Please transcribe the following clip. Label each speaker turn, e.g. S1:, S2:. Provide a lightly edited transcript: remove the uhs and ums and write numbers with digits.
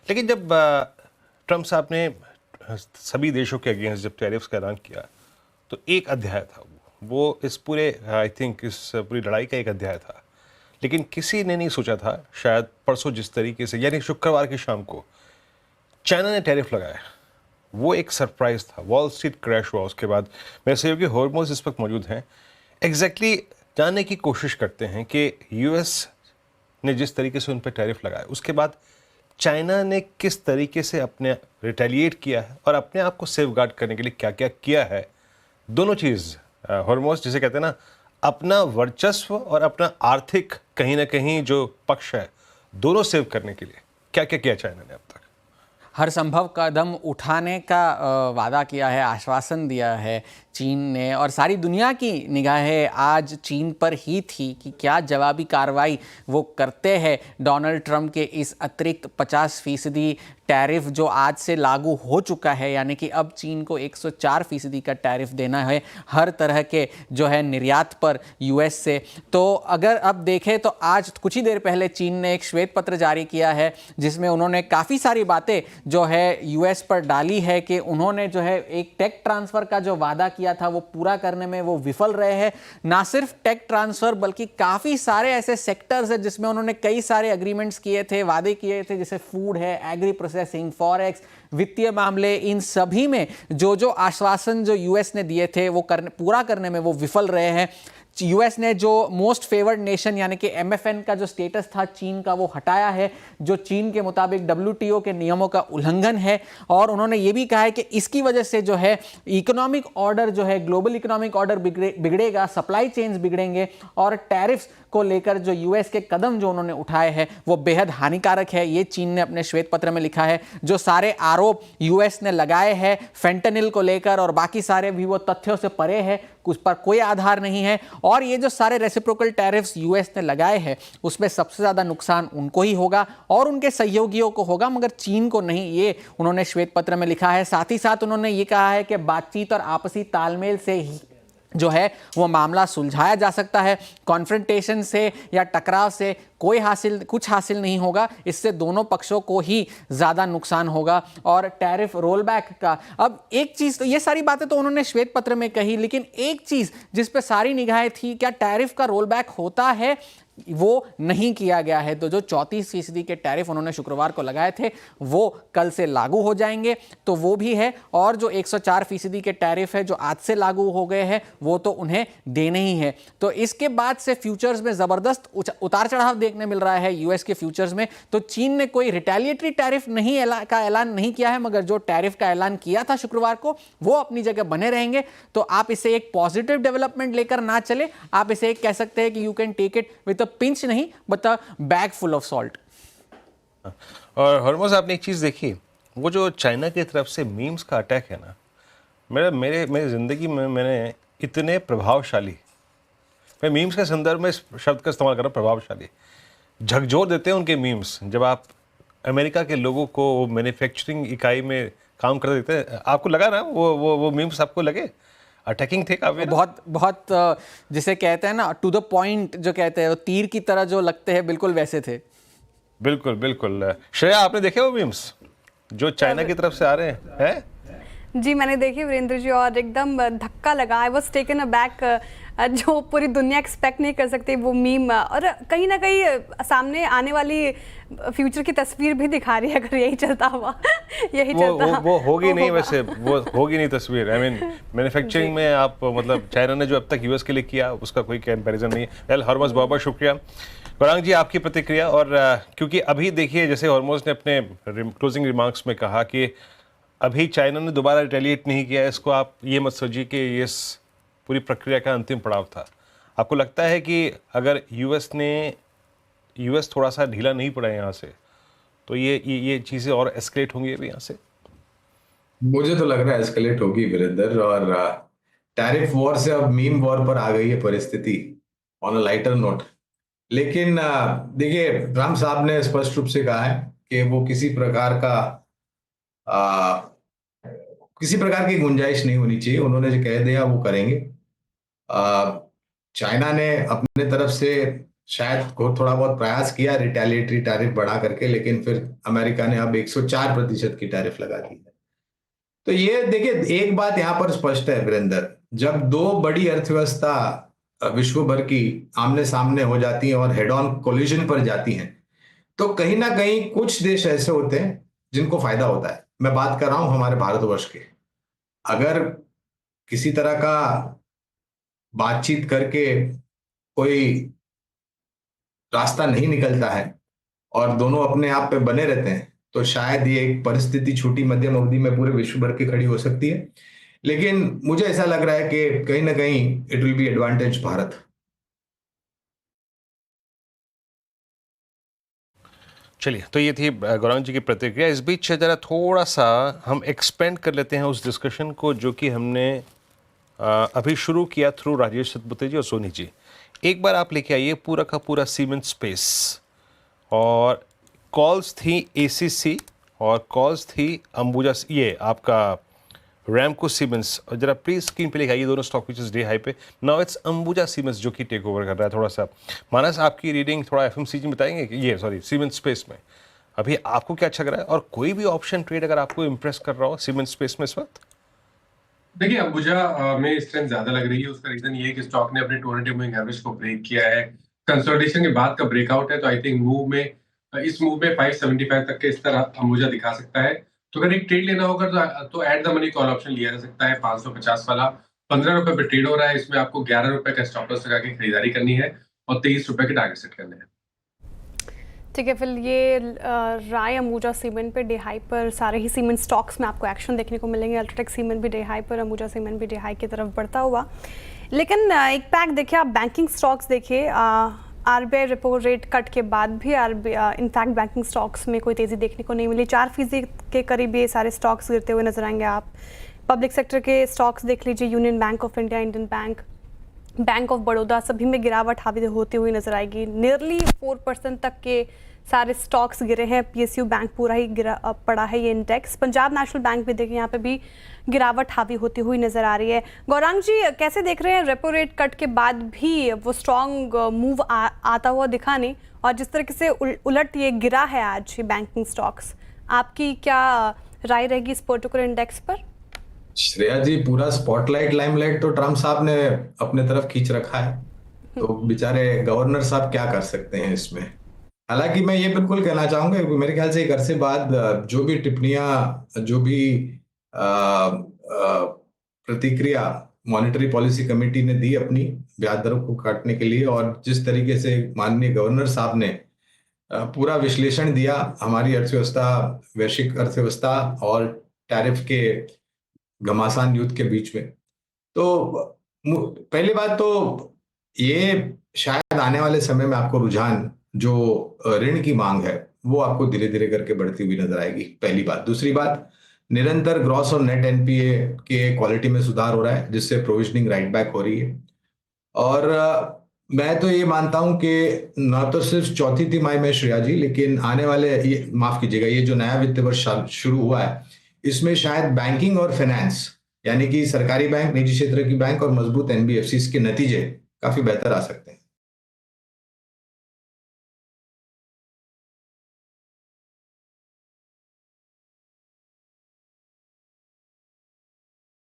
S1: लेकिन जब ट्रम्प साहब ने सभी देशों के अगेंस्ट जब टैरिफ्स का ऐलान किया तो एक अध्याय था वो इस पूरे आई थिंक इस पूरी लड़ाई का एक अध्याय था। लेकिन किसी ने नहीं सोचा था शायद परसों जिस तरीके से यानी शुक्रवार की शाम को चाइना ने टैरिफ लगाया वो एक सरप्राइज था। वॉल स्ट्रीट क्रैश हुआ उसके बाद। मेरे सहयोगी हॉर्मोज इस वक्त मौजूद हैं, एग्जैक्टली जानने की कोशिश करते हैं कि यूएस ने जिस तरीके से उन पर टैरिफ लगाया उसके बाद चाइना ने किस तरीके से अपने रिटेलिएट किया है और अपने आप को सेफगार्ड करने के लिए क्या क्या किया है। दोनों चीज़ हॉर्मोज जिसे कहते हैं ना, अपना वर्चस्व और अपना आर्थिक कहीं ना कहीं जो पक्ष है दोनों सेव करने के लिए क्या क्या किया चाइना ने अब तक।
S2: हर संभव कदम उठाने का वादा किया है, आश्वासन दिया है चीन ने, और सारी दुनिया की निगाहें आज चीन पर ही थी कि क्या जवाबी कार्रवाई वो करते हैं डोनाल्ड ट्रंप के इस अतिरिक्त 50% टैरिफ जो आज से लागू हो चुका है। यानी कि अब चीन को 104% का टैरिफ देना है हर तरह के जो है निर्यात पर यूएस से। तो अगर अब देखें तो आज कुछ ही देर पहले चीन ने एक श्वेत पत्र जारी किया है जिसमें उन्होंने काफ़ी सारी बातें जो है यूएस पर डाली है कि उन्होंने जो है एक टेक ट्रांसफ़र का जो वादा किया था वो पूरा करने में वो विफल रहे हैं। ना सिर्फ टेक ट्रांसफ़र बल्कि काफ़ी सारे ऐसे सेक्टर्स हैं जिसमें उन्होंने कई सारे एग्रीमेंट्स किए थे, वादे किए थे, जैसे फूड है, एग्री प्रोसेसिंग, फॉरेक्स, वित्तीय मामले, इन सभी में जो जो आश्वासन जो यूएस ने दिए थे वो पूरा करने में वो विफल रहे हैं। यूएस ने जो मोस्ट फेवर्ड नेशन यानी कि एमएफएन का जो स्टेटस था चीन का वो हटाया है, जो चीन के मुताबिक डब्ल्यूटीओ के नियमों का उल्लंघन है। और उन्होंने ये भी कहा है कि इसकी वजह से जो है इकोनॉमिक ऑर्डर जो है, ग्लोबल इकोनॉमिक ऑर्डर बिगड़ेगा, सप्लाई चेन्स बिगड़ेंगे और टैरिफ्स को लेकर जो यूएस के कदम जो उन्होंने उठाए हैं वो बेहद हानिकारक है। ये चीन ने अपने श्वेत पत्र में लिखा है। जो सारे आरोप यूएस ने लगाए हैं फेंटेनिल को लेकर और बाकी सारे भी वो तथ्यों से परे है, उस पर कोई आधार नहीं है। और ये जो सारे रेसिप्रोकल टैरिफ्स यूएस ने लगाए हैं उसमें सबसे ज़्यादा नुकसान उनको ही होगा और उनके सहयोगियों को होगा, मगर चीन को नहीं। ये उन्होंने श्वेत पत्र में लिखा है। साथ ही साथ उन्होंने ये कहा है कि बातचीत और आपसी तालमेल से ही जो है वो मामला सुलझाया जा सकता है। कॉन्फ्रंटेशन से या टकराव से कुछ हासिल नहीं होगा, इससे दोनों पक्षों को ही ज़्यादा नुकसान होगा। और टैरिफ रोलबैक का अब एक चीज़, तो ये सारी बातें तो उन्होंने श्वेत पत्र में कही, लेकिन एक चीज़ जिस पे सारी निगाहें थी, क्या टैरिफ का रोलबैक होता है, वो नहीं किया गया है। तो जो 34% के टैरिफ उन्होंने शुक्रवार को लगाए थे वो कल से लागू हो जाएंगे, तो वो भी है। और जो 104% के टैरिफ है जो आज से लागू हो गए हैं वो तो उन्हें देने ही है। तो इसके बाद से फ्यूचर्स में ज़बरदस्त उतार चढ़ाव देखने मिल रहा है यूएस के फ्यूचर्स में। तो चीन ने कोई रिटेलिएटरी टैरिफ का ऐलान नहीं किया है, मगर जो टैरिफ का ऐलान किया था शुक्रवार को वो अपनी जगह बने रहेंगे। तो आप इसे एक पॉजिटिव डेवलपमेंट लेकर ना चले, आप इसे एक कह सकते हैं कि you can take it with pinch नहीं but a bag full of salt.
S1: और हॉर्मोज आपने एक चीज़ देखी, वो जो चाइना की तरफ से मीम्स का अटैक है ना, मेरे ज़िंदगी में मैंने इतने प्रभावशाली, मैं मीम्स के संदर्भ में इस शब्द का इस्तेमाल कर रहा हूँ, प्रभावशाली, झकझोर देते हैं उनके मीम्स। जब आप अमेरिका के लोगों को मैन्युफैक्चरिंग इकाई में काम कर देते हैं, आपको लगा ना वो मीम्स आपको लगे अटैकिंग थे काफी?
S2: बहुत जिसे कहते हैं ना टू द पॉइंट, जो कहते हैं तीर की तरह जो लगते हैं, बिल्कुल वैसे थे।
S1: बिल्कुल बिल्कुल। श्रेया, आपने देखे वो मीम्स जो चाइना की तरफ से आ रहे हैं?
S3: जी मैंने देखी वीरेंद्र जी, और एकदम धक्का लगा। I was taken a back, जो पूरी दुनिया एक्सपेक्ट नहीं कर सकती वो मीम, और कहीं ना कहीं सामने आने वाली फ्यूचर की तस्वीर भी दिखा रही है अगर यही चलता हुआ
S1: वो होगी नहीं, वैसे वो होगी नहीं तस्वीर। आई मीन मैन्युफैक्चरिंग में आप मतलब चाइना ने जो अब तक यूएस के लिए किया उसका कोई कंपैरिजन नहीं है। वेल हॉर्मोज बहुत बहुत शुक्रिया। गौरांग जी, आपकी प्रतिक्रिया। और क्योंकि अभी देखिए जैसे हॉर्मोज ने अपने क्लोजिंग रिमार्क्स में कहा कि अभी चाइना ने दोबारा रिटेलिएट नहीं किया, इसको आप ये मत सोचिए कि ये पूरी प्रक्रिया का अंतिम पड़ाव था। आपको लगता है कि अगर यूएस थोड़ा सा ढीला नहीं पड़ा यहाँ से तो ये चीज़ें और एस्केलेट होंगी अभी यहाँ से?
S4: मुझे तो लग रहा है एस्केलेट होगी वीरेंद्र, और टैरिफ वॉर से अब मीम वॉर पर आ गई है परिस्थिति, ऑन अ लाइटर नोट। लेकिन देखिए, ट्रम्प साहब ने स्पष्ट रूप से कहा है कि वो किसी प्रकार की गुंजाइश नहीं होनी चाहिए। उन्होंने जो कह दिया वो करेंगे। चाइना ने अपने तरफ से शायद को थोड़ा बहुत प्रयास किया रिटेलिएटरी टैरिफ बढ़ा करके, लेकिन फिर अमेरिका ने अब 104% की टैरिफ लगा दी है। तो ये देखिए, एक बात यहां पर स्पष्ट है वीरेंद्र, जब दो बड़ी अर्थव्यवस्था विश्व भर की आमने सामने हो जाती हैं और हेड ऑन कोलिजन पर जाती हैं, तो कहीं ना कहीं कुछ देश ऐसे होते हैं जिनको फायदा होता है। मैं बात कर रहा हूं हमारे भारतवर्ष के। अगर किसी तरह का बातचीत करके कोई रास्ता नहीं निकलता है और दोनों अपने आप पे बने रहते हैं, तो शायद ये एक परिस्थिति छोटी मध्यम अवधि में पूरे विश्व भर की खड़ी हो सकती है। लेकिन मुझे ऐसा लग रहा है कि कहीं ना कहीं it will be advantage Bharat.
S1: चलिए, तो ये थी गौरांग जी की प्रतिक्रिया। इस बीच जरा थोड़ा सा हम एक्सपेंड कर लेते हैं उस डिस्कशन को जो कि हमने अभी शुरू किया थ्रू राजेश सतपुते जी और सोनी जी। एक बार आप लेके आइए पूरा का पूरा सीमेंट स्पेस, और कॉल्स थी एसीसी और कॉल्स थी अंबुजा, ये आपका रैमको सीमेंट्स। और जरा प्लीज स्क्रीन पे लेके आइए दोनों stock which is day high पे। नाउ इट्स अंबुजा सीमेंट्स जो कि टेक ओवर कर रहा है। थोड़ा सा मानस आपकी रीडिंग थोड़ा एफएमसीजी में बताएंगे कि ये सॉरी सीमेंट स्पेस में अभी आपको क्या अच्छा लग रहा है, और कोई भी ऑप्शन ट्रेड अगर आपको इंप्रेस कर रहा हो सीमेंट स्पेस में इस वक्त?
S5: देखिए, अंबुजा में स्ट्रेंथ ज्यादा लग रही है। उसका रीजन ये है कि स्टॉक ने अपने 200 मूविंग एवरेज को ब्रेक किया है। कंसोलिडेशन के बाद का ब्रेकआउट है, तो आई थिंक इस मूव में 575 तक के इस तरह अंबुजा दिखा सकता है। तो अगर एक ट्रेड लेना होगा तो at the money call option लिया जा सकता है 550 वाला। 15 रुपए पे ट्रेड हो रहा है। इसमें आपको 11 रुपए का स्टॉप लॉस लगा के खरीदारी करनी है और 23 रुपए के टारगेट सेट करने हैं।
S3: ठीक है, फिर ये राय अंबुजा सीमेंट पे डे हाई पर सारे ही सीमेंट स्टॉक्स में आपको एक्शन देखने को मिलेंगे। अल्ट्राटेक सीमेंट भी डे हाई पर, अंबुजा सीमेंट भी डे हाई की तरफ बढ़ता हुआ। लेकिन एक पैक देखिए, आप बैंकिंग स्टॉक्स देखिए, आरबीआई रेपो रेट कट के बाद भी इनफैक्ट बैंकिंग स्टॉक्स में कोई तेज़ी देखने को नहीं मिली। 4% के करीब ये सारे स्टॉक्स गिरते हुए नजर आएंगे आप। पब्लिक सेक्टर के स्टॉक्स देख लीजिए, union bank of India, Indian bank, bank of Baroda, सभी में गिरावट हावी होती हुई नजर आएगी। नियरली 4% तक के सारे स्टॉक्स गिरे हैं। पीएसयू बैंक पूरा ही गिरा पड़ा है ये इंडेक्स। पंजाब नेशनल बैंक भी देखिए, यहाँ पे भी गिरावट हावी होती हुई नजर आ रही है। गौरांग जी कैसे देख रहे हैं, रेपो रेट कट के बाद भी वो स्ट्रॉन्ग मूव आता हुआ दिखा नहीं, और जिस तरीके से उलट ये गिरा है आज ये बैंकिंग स्टॉक्स, आपकी क्या राय रहेगी इस पर्टिकुलर इंडेक्स पर?
S4: श्रेया जी, पूरा स्पॉटलाइट लाइमलाइट तो ट्रम्प साहब ने अपने तरफ खींच रखा है, तो बेचारे गवर्नर साहब क्या कर सकते हैं इसमें। हालांकि मैं ये बिल्कुल कहना चाहूंगा, मेरे ख्याल से एक अरसे बाद जो भी टिप्पणियां, जो भी प्रतिक्रिया मॉनेटरी पॉलिसी कमेटी ने दी अपनी ब्याज दरों को काटने के लिए, और जिस तरीके से माननीय गवर्नर साहब ने पूरा विश्लेषण दिया हमारी अर्थव्यवस्था, वैश्विक अर्थव्यवस्था और टैरिफ के घमासान युद्ध के बीच में, तो पहली बात तो ये शायद आने वाले समय में आपको रुझान, जो ऋण की मांग है, वो आपको धीरे धीरे करके बढ़ती हुई नजर आएगी, पहली बात। दूसरी बात, निरंतर ग्रॉस और नेट एनपीए के क्वालिटी में सुधार हो रहा है, जिससे प्रोविजनिंग राइट बैक हो रही है। और मैं तो ये मानता हूं कि न तो सिर्फ चौथी तिमाही में श्रेया जी, लेकिन आने वाले, ये माफ कीजिएगा, ये जो नया वित्त वर्ष शुरू हुआ है, इसमें शायद बैंकिंग और फाइनेंस, यानी कि सरकारी बैंक, निजी क्षेत्र की बैंक और मजबूत एनबीएफसी के नतीजे काफी बेहतर आ सकते हैं।